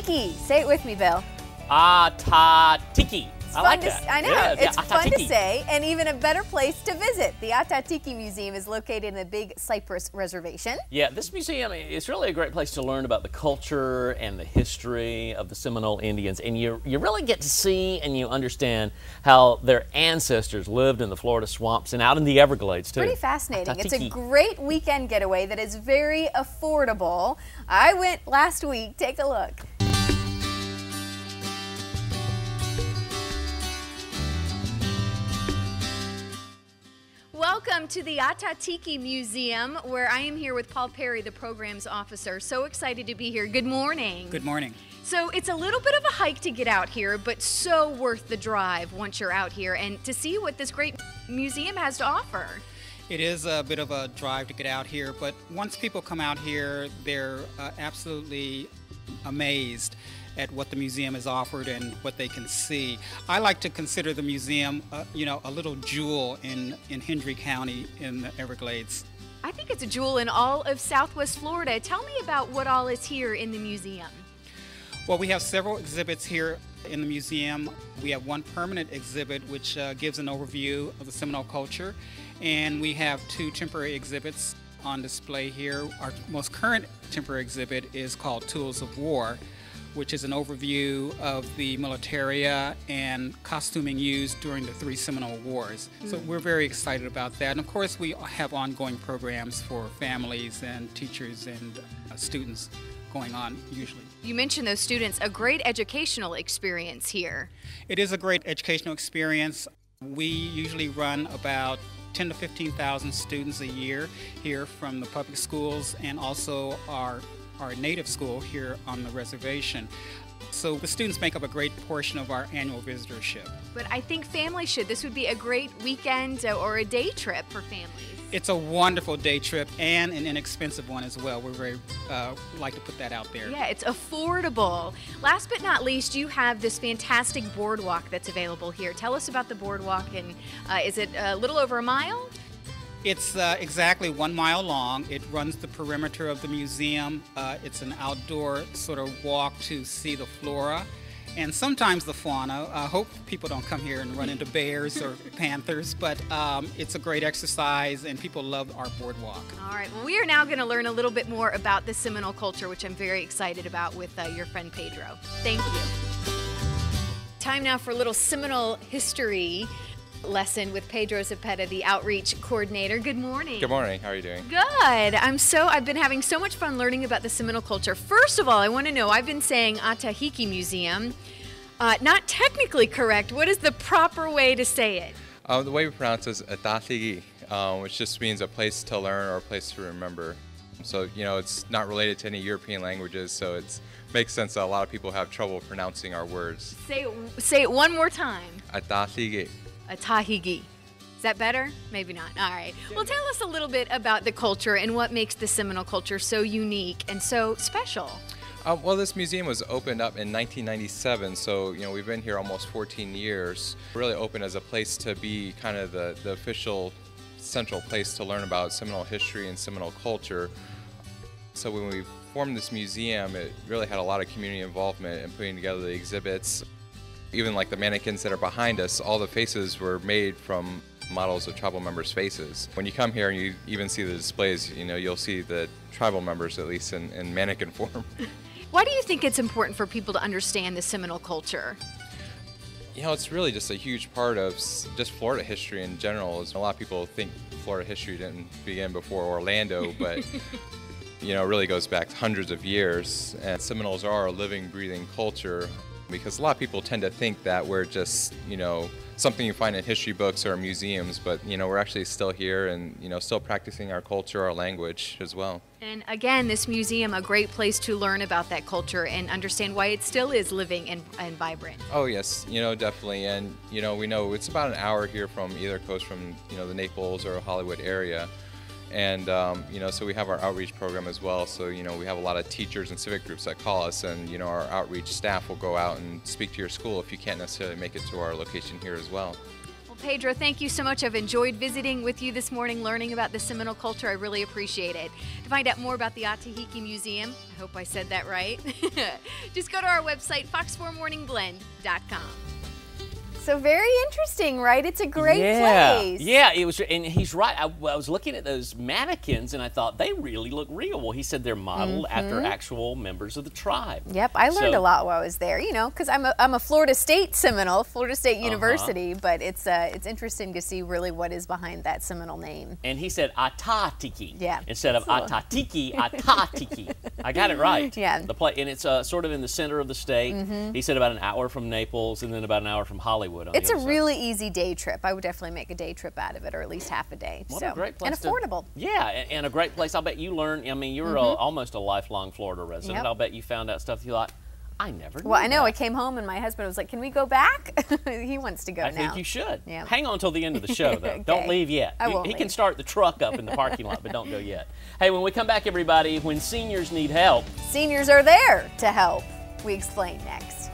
Ah-Tah-Thi-Ki. Say it with me, Bill. Ah-Tah-Thi-Ki. I like that. I know, Yeah, it's fun to Ah-Tah-Thi-Ki. say, and even a better place to visit. The Ah-Tah-Thi-Ki Museum is located in the Big Cypress Reservation. Yeah, this museum is really a great place to learn about the culture and the history of the Seminole Indians, and you really get to see and you understand how their ancestors lived in the Florida swamps and out in the Everglades too. Pretty fascinating. It's a Ah-Tah-Thi-Ki. great weekend getaway that is very affordable. I went last week. Take a look. Welcome to the Ah-Tah-Thi-Ki Museum, where I am here with Paul Perry, the programs officer. So excited to be here. Good morning. Good morning. So it's a little bit of a hike to get out here, but so worth the drive once you're out here and to see what this great museum has to offer. It is a bit of a drive to get out here, but once people come out here, they're absolutely amazed at what the museum has offered and what they can see. I like to consider the museum, a little jewel in Hendry County in the Everglades. I think it's a jewel in all of Southwest Florida. Tell me about what all is here in the museum. Well, we have several exhibits here in the museum. We have one permanent exhibit which gives an overview of the Seminole culture, and we have two temporary exhibits on display here. Our most current temporary exhibit is called Tools of War, which is an overview of the militaria and costuming used during the three Seminole Wars. So we're very excited about that. And of course, we have ongoing programs for families and teachers and students going on usually. You mentioned those students, a great educational experience here. It is a great educational experience. We usually run about 10 to 15,000 students a year here from the public schools and also our native school here on the reservation. So the students make up a great portion of our annual visitorship. But I think families should. This would be a great weekend or a day trip for families. It's a wonderful day trip and an inexpensive one as well. We're very like to put that out there. Yeah, it's affordable. Last but not least, you have this fantastic boardwalk that's available here. Tell us about the boardwalk, and is it a little over a mile? It's exactly 1 mile long. It runs the perimeter of the museum. It's an outdoor sort of walk to see the flora and sometimes the fauna. I hope people don't come here and run into bears or panthers, but it's a great exercise and people love our boardwalk. All right, well, we are now going to learn a little bit more about the Seminole culture, which I'm very excited about with your friend Pedro. Thank you. Time now for a little Seminole history lesson with Pedro Zepeda, the outreach coordinator. Good morning. Good morning. How are you doing? Good. I've been having so much fun learning about the Seminole culture. First of all, I want to know, I've been saying Ah-Tah-Thi-Ki Museum. Not technically correct. What is the proper way to say it? The way we pronounce it is Ah-Tah-Thi-Ki, which just means a place to learn or a place to remember. So, it's not related to any European languages, so it makes sense that a lot of people have trouble pronouncing our words. Say it one more time. Ah-Tah-Thi-Ki. Ah-Tah-Thi-Ki. Is that better? Maybe not. All right. Well, tell us a little bit about the culture and what makes the Seminole culture so unique and so special. Well, this museum was opened up in 1997, so we've been here almost 14 years. Really opened as a place to be kind of the official central place to learn about Seminole history and Seminole culture. So when we formed this museum, it really had a lot of community involvement in putting together the exhibits. Even like the mannequins that are behind us, all the faces were made from models of tribal members' faces. When you come here and you even see the displays, you'll see the tribal members, at least in mannequin form. Why do you think it's important for people to understand the Seminole culture? It's really just a huge part of just Florida history in general. A lot of people think Florida history didn't begin before Orlando, but it really goes back hundreds of years. And Seminoles are a living, breathing culture. Because a lot of people tend to think that we're just, something you find in history books or museums, but, we're actually still here and, still practicing our culture, our language as well. And again, this museum, a great place to learn about that culture and understand why it still is living and vibrant. Oh, yes, definitely. And, we know it's about an hour here from either coast from, the Naples or Hollywood area. And, so we have our outreach program as well. So, we have a lot of teachers and civic groups that call us, and, our outreach staff will go out and speak to your school if you can't necessarily make it to our location here as well. Well, Pedro, thank you so much. I've enjoyed visiting with you this morning, learning about the Seminole culture. I really appreciate it. To find out more about the Ah-Tah-Thi-Ki Museum, I hope I said that right, just go to our website, fox4morningblend.com. So very interesting, right? It's a great place. Yeah, it was, and he's right. I was looking at those mannequins, and I thought they really look real. Well, he said they're modeled after actual members of the tribe. Yep, I learned a lot while I was there. You know, because I'm a Florida State Seminole, Florida State University, but it's interesting to see really what is behind that Seminole name. And he said Ah-Tah-Thi-Ki instead of little... Ah-Tah-Thi-Ki, Ah-Tah-Thi-Ki. I got it right. Yeah. And it's sort of in the center of the state. He said about an hour from Naples, and then about an hour from Hollywood. It's a really easy day trip. I would definitely make a day trip out of it, or at least half a day. What a great place. And affordable. Yeah, and a great place. I'll bet you learned, I mean, you're almost a lifelong Florida resident. Yep. I'll bet you found out stuff you thought, I never knew Well, I know. that. I came home and my husband was like, can we go back? He wants to go now. I think you should. Yeah. Hang on till the end of the show, though. Okay. Don't leave yet. I won't He leave. can start the truck up in the parking lot, but don't go yet. Hey, when we come back, everybody, when seniors need help, Seniors are there to help. We explain next.